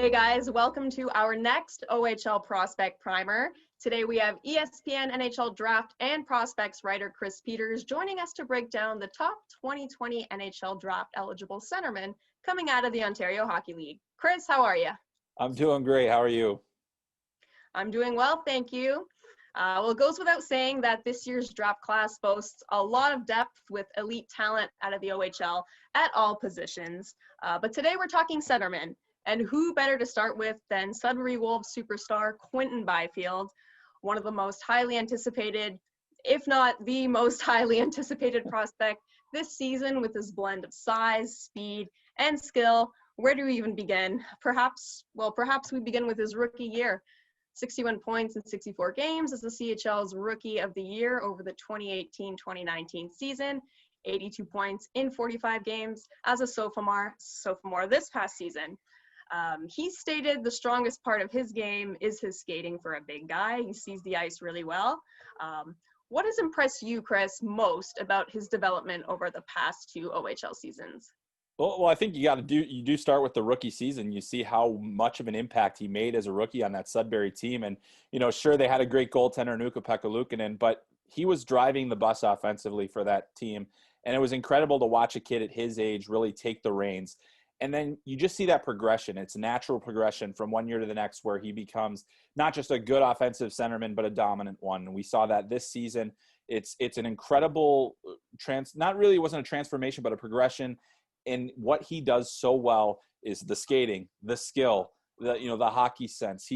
Hey guys, welcome to our next OHL Prospect Primer. Today we have ESPN NHL Draft and Prospects writer Chris Peters joining us to break down the top 2020 NHL Draft eligible centermen coming out of the Ontario Hockey League. Chris, how are you? I'm doing great. How are you? I'm doing well, thank you. Well, it goes without saying that this year's draft class boasts a lot of depth with elite talent out of the OHL at all positions. But today we're talking centermen. And who better to start with than Sudbury Wolves superstar Quentin Byfield, one of the most highly anticipated, if not the most highly anticipated prospect this season with his blend of size, speed, and skill. Where do we even begin? Perhaps we begin with his rookie year. 61 points in 64 games as the CHL's Rookie of the Year over the 2018-2019 season. 82 points in 45 games as a sophomore this past season. He stated the strongest part of his game is his skating for a big guy. He sees the ice really well. What has impressed you, Chris, most about his development over the past two OHL seasons? Well, I think you do start with the rookie season. You see how much of an impact he made as a rookie on that Sudbury team. And, sure, they had a great goaltender, Nuka-Pekka Luukkonen, but he was driving the bus offensively for that team. And it was incredible to watch a kid at his age really take the reins. And then you just see that progression. It's natural progression from one year to the next where he becomes not just a good offensive centerman, but a dominant one. And we saw that this season. It's an incredible it wasn't a transformation, but a progression. And what he does so well is the skating, the skill, the hockey sense,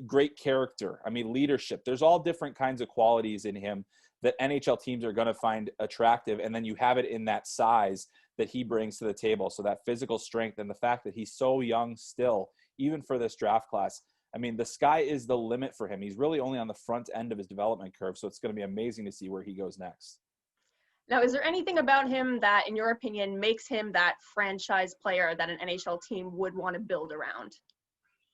great character. I mean, leadership. There's all different kinds of qualities in him that NHL teams are going to find attractive. And then you have it in that size that he brings to the table. So that physical strength and the fact that he's so young still, even for this draft class. I mean, the sky is the limit for him. He's really only on the front end of his development curve. So it's going to be amazing to see where he goes next. Now, is there anything about him that, in your opinion, makes him that franchise player that an NHL team would want to build around?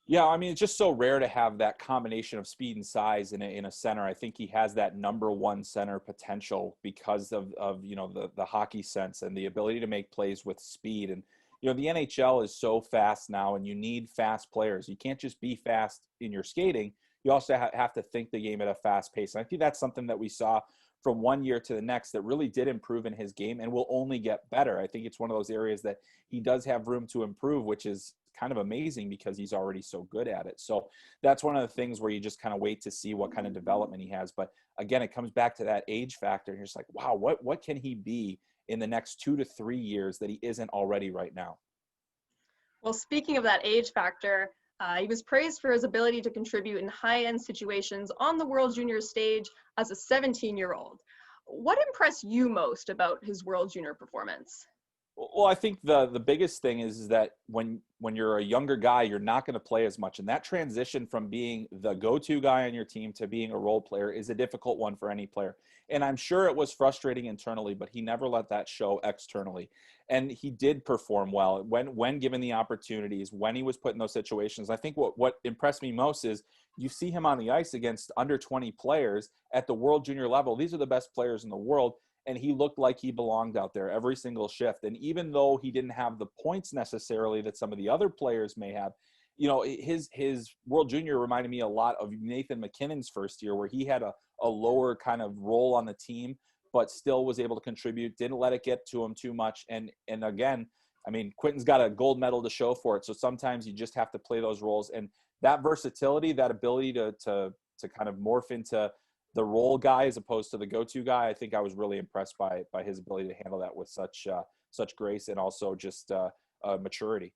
Yeah, I mean, it's just so rare to have that combination of speed and size in a center. I think he has that number one center potential because of the hockey sense and the ability to make plays with speed. And, the NHL is so fast now, and you need fast players. You can't just be fast in your skating. You also have to think the game at a fast pace. And I think that's something that we saw from one year to the next that really did improve in his game and will only get better. I think it's one of those areas that he does have room to improve, which is kind of amazing because he's already so good at it. So that's one of the things where you just kind of wait to see what kind of development he has. But again, it comes back to that age factor. And you're just like, wow, what can he be in the next 2 to 3 years that he isn't already right now? Well, speaking of that age factor, he was praised for his ability to contribute in high-end situations on the World Junior stage as a 17-year-old. What impressed you most about his World Junior performance? Well, I think the biggest thing is that when you're a younger guy, you're not going to play as much. And that transition from being the go-to guy on your team to being a role player is a difficult one for any player. And I'm sure it was frustrating internally, but he never let that show externally. And he did perform well when given the opportunities, when he was put in those situations. I think what impressed me most is you see him on the ice against under 20 players at the World Junior level. These are the best players in the world. And he looked like he belonged out there every single shift. And even though he didn't have the points necessarily that some of the other players may have, his World Junior reminded me a lot of Nathan McKinnon's first year, where he had a lower kind of role on the team, but still was able to contribute, didn't let it get to him too much. And again, I mean, Quentin's got a gold medal to show for it. So sometimes you just have to play those roles. And that versatility, that ability to kind of morph into the role guy as opposed to the go-to guy, I think I was really impressed by his ability to handle that with such grace and also just maturity.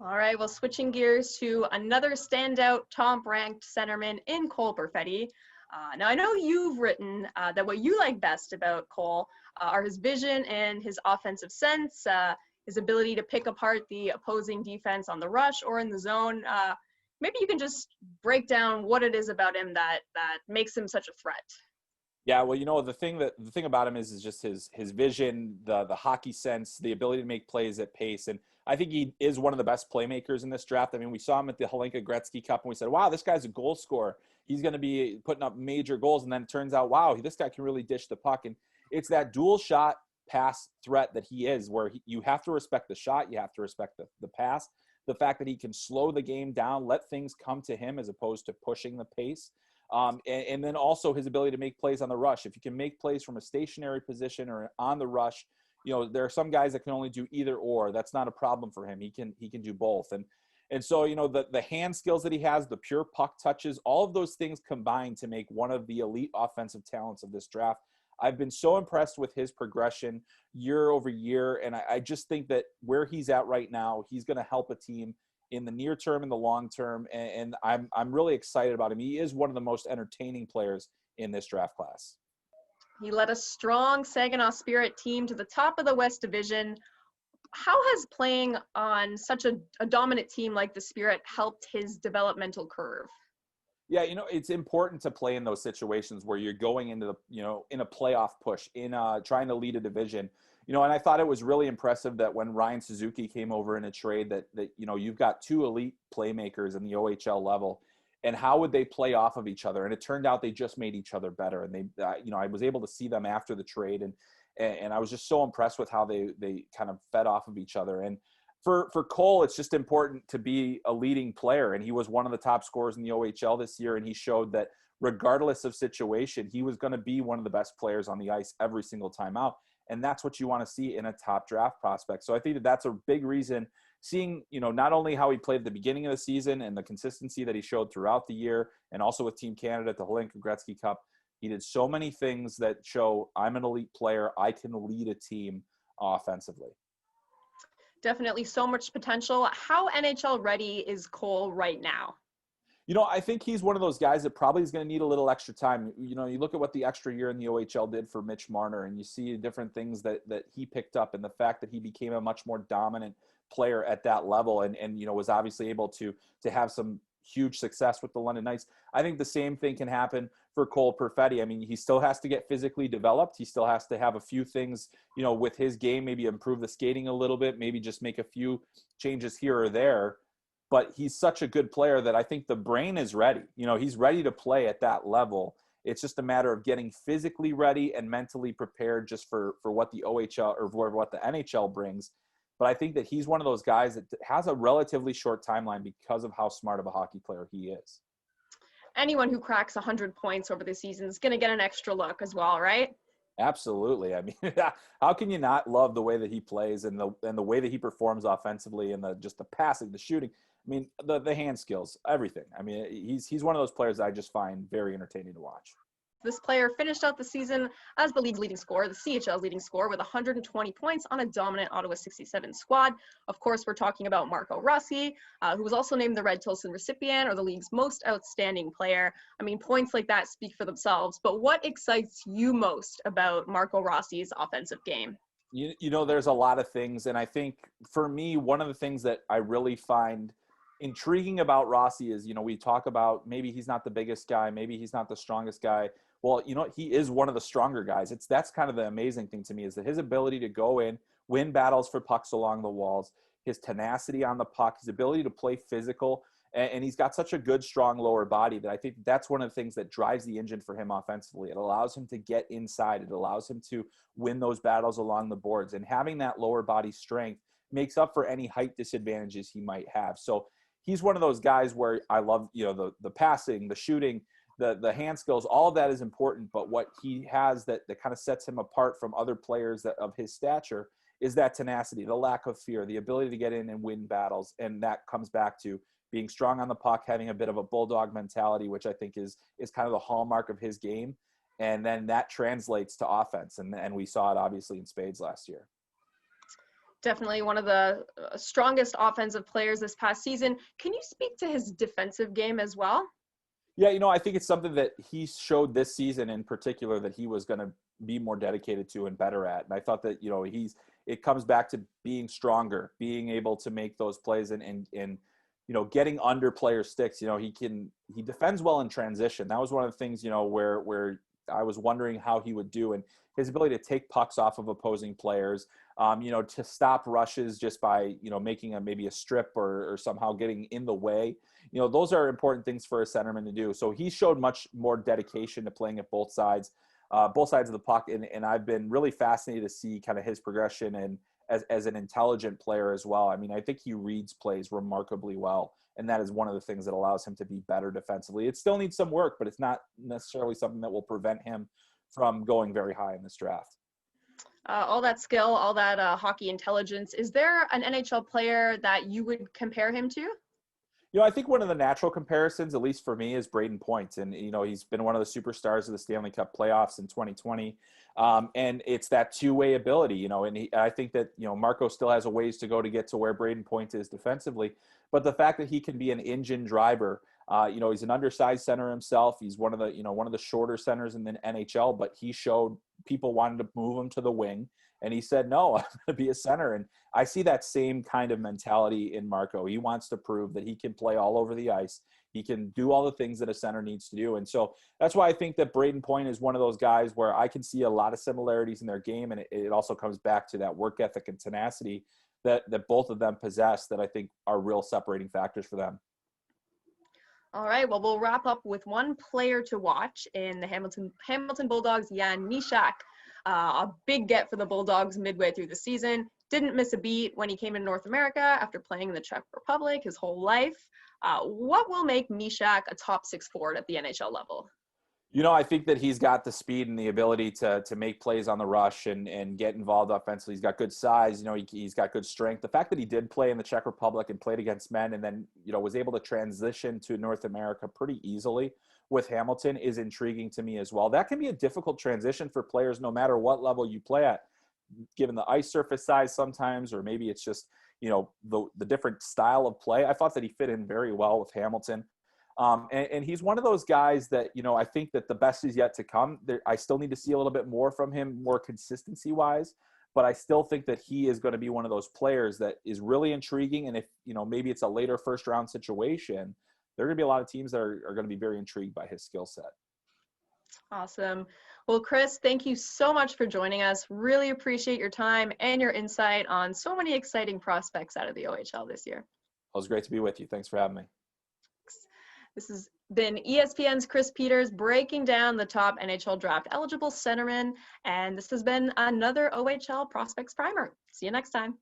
All right, well, switching gears to another standout top-ranked centerman in Cole Perfetti. Now, I know you've written that what you like best about Cole are his vision and his offensive sense, his ability to pick apart the opposing defense on the rush or in the zone. Maybe you can just break down what it is about him that makes him such a threat. Yeah, well, the thing about him is just his vision, the hockey sense, the ability to make plays at pace. And I think he is one of the best playmakers in this draft. I mean, we saw him at the Hlinka Gretzky Cup and we said, wow, this guy's a goal scorer. He's going to be putting up major goals. And then it turns out, wow, this guy can really dish the puck. And it's that dual shot pass threat that he is, where you have to respect the shot, you have to respect the pass. the fact that he can slow the game down, let things come to him as opposed to pushing the pace. And then also his ability to make plays on the rush. If you can make plays from a stationary position or on the rush, there are some guys that can only do either or. That's not a problem for him. He can do both. And so, the hand skills that he has, the pure puck touches, all of those things combine to make one of the elite offensive talents of this draft. I've been so impressed with his progression year over year. And I just think that where he's at right now, he's going to help a team in the near term and the long term. And I'm really excited about him. He is one of the most entertaining players in this draft class. He led a strong Saginaw Spirit team to the top of the West Division. How has playing on such a dominant team like the Spirit helped his developmental curve? Yeah, it's important to play in those situations where you're going into the, in a playoff push, in trying to lead a division. And I thought it was really impressive that when Ryan Suzuki came over in a trade that you've got two elite playmakers in the OHL level, and how would they play off of each other? And it turned out they just made each other better. And they, I was able to see them after the trade, and I was just so impressed with how they kind of fed off of each other. And for Cole, it's just important to be a leading player. And he was one of the top scorers in the OHL this year. And he showed that regardless of situation, he was going to be one of the best players on the ice every single time out. And that's what you want to see in a top draft prospect. So I think that's a big reason, seeing, not only how he played at the beginning of the season and the consistency that he showed throughout the year, and also with Team Canada at the Hlinka Gretzky Cup. He did so many things that show I'm an elite player. I can lead a team offensively. Definitely so much potential. How NHL ready is Cole right now? I think he's one of those guys that probably is going to need a little extra time. You look at what the extra year in the OHL did for Mitch Marner, and you see different things that he picked up, and the fact that he became a much more dominant player at that level, and was obviously able to have some huge success with the London Knights. I think the same thing can happen for Cole Perfetti. I mean, he still has to get physically developed. He still has to have a few things, with his game, maybe improve the skating a little bit, maybe just make a few changes here or there. But he's such a good player that I think the brain is ready. He's ready to play at that level. It's just a matter of getting physically ready and mentally prepared just for what the OHL or for what the NHL brings. But I think that he's one of those guys that has a relatively short timeline because of how smart of a hockey player he is. Anyone who cracks 100 points over the season is going to get an extra look as well, right? Absolutely. I mean, how can you not love the way that he plays and the way that he performs offensively, and just the passing, the shooting? I mean, the hand skills, everything. I mean, he's one of those players that I just find very entertaining to watch. This player finished out the season as the league's leading scorer, the CHL's leading scorer, with 120 points on a dominant Ottawa 67 squad. Of course, we're talking about Marco Rossi, who was also named the Red Tilson recipient, or the league's most outstanding player. I mean, points like that speak for themselves. But what excites you most about Marco Rossi's offensive game? There's a lot of things. And I think for me, one of the things that I really find intriguing about Rossi is, we talk about maybe he's not the biggest guy, maybe he's not the strongest guy. Well, he is one of the stronger guys. That's kind of the amazing thing to me, is that his ability to go in, win battles for pucks along the walls, his tenacity on the puck, his ability to play physical, and he's got such a good, strong lower body that I think that's one of the things that drives the engine for him offensively. It allows him to get inside. It allows him to win those battles along the boards. And having that lower body strength makes up for any height disadvantages he might have. So he's one of those guys where I love, the passing, the shooting, the hand skills, all of that is important. But what he has that kind of sets him apart from other players of his stature is that tenacity, the lack of fear, the ability to get in and win battles. And that comes back to being strong on the puck, having a bit of a bulldog mentality, which I think is kind of the hallmark of his game. And then that translates to offense. And we saw it obviously in spades last year. Definitely one of the strongest offensive players this past season. Can you speak to his defensive game as well? Yeah, I think it's something that he showed this season in particular that he was going to be more dedicated to and better at. And I thought that, it comes back to being stronger, being able to make those plays and getting under player sticks. He defends well in transition. That was one of the things, where I was wondering how he would do, and his ability to take pucks off of opposing players, to stop rushes just by, making maybe a strip or somehow getting in the way. Those are important things for a centerman to do. So he showed much more dedication to playing at both sides of the puck. And I've been really fascinated to see kind of his progression as an intelligent player as well. I mean, I think he reads plays remarkably well, and that is one of the things that allows him to be better defensively. It still needs some work, but it's not necessarily something that will prevent him from going very high in this draft. All that skill, all that hockey intelligence. Is there an NHL player that you would compare him to? I think one of the natural comparisons, at least for me, is Braden Point. And, he's been one of the superstars of the Stanley Cup playoffs in 2020. And it's that two-way ability, and I think that, Marco still has a ways to go to get to where Braden Point is defensively. But the fact that he can be an engine driver, he's an undersized center himself. He's one of the shorter centers in the NHL, but he showed people wanted to move him to the wing. And he said, no, I'm going to be a center. And I see that same kind of mentality in Marco. He wants to prove that he can play all over the ice. He can do all the things that a center needs to do. And so that's why I think that Braden Point is one of those guys where I can see a lot of similarities in their game. And it also comes back to that work ethic and tenacity that both of them possess that I think are real separating factors for them. All right, well, we'll wrap up with one player to watch in the Hamilton Bulldogs, Jan Mysak. A big get for the Bulldogs midway through the season. Didn't miss a beat when he came to North America after playing in the Czech Republic his whole life. What will make Mysak a top six forward at the NHL level? I think that he's got the speed and the ability to make plays on the rush and get involved offensively. He's got good size. He's got good strength. The fact that he did play in the Czech Republic and played against men and then, was able to transition to North America pretty easily with Hamilton is intriguing to me as well. That can be a difficult transition for players no matter what level you play at, given the ice surface size sometimes, or maybe it's just, the different style of play. I thought that he fit in very well with Hamilton. And he's one of those guys that, I think that the best is yet to come. I still need to see a little bit more from him, more consistency-wise, but I still think that he is going to be one of those players that is really intriguing. And if, maybe it's a later first-round situation, there are going to be a lot of teams that are going to be very intrigued by his skill set. Awesome. Well, Chris, thank you so much for joining us. Really appreciate your time and your insight on so many exciting prospects out of the OHL this year. It was great to be with you. Thanks for having me. This has been ESPN's Chris Peters breaking down the top NHL draft eligible centermen, and this has been another OHL Prospects Primer. See you next time.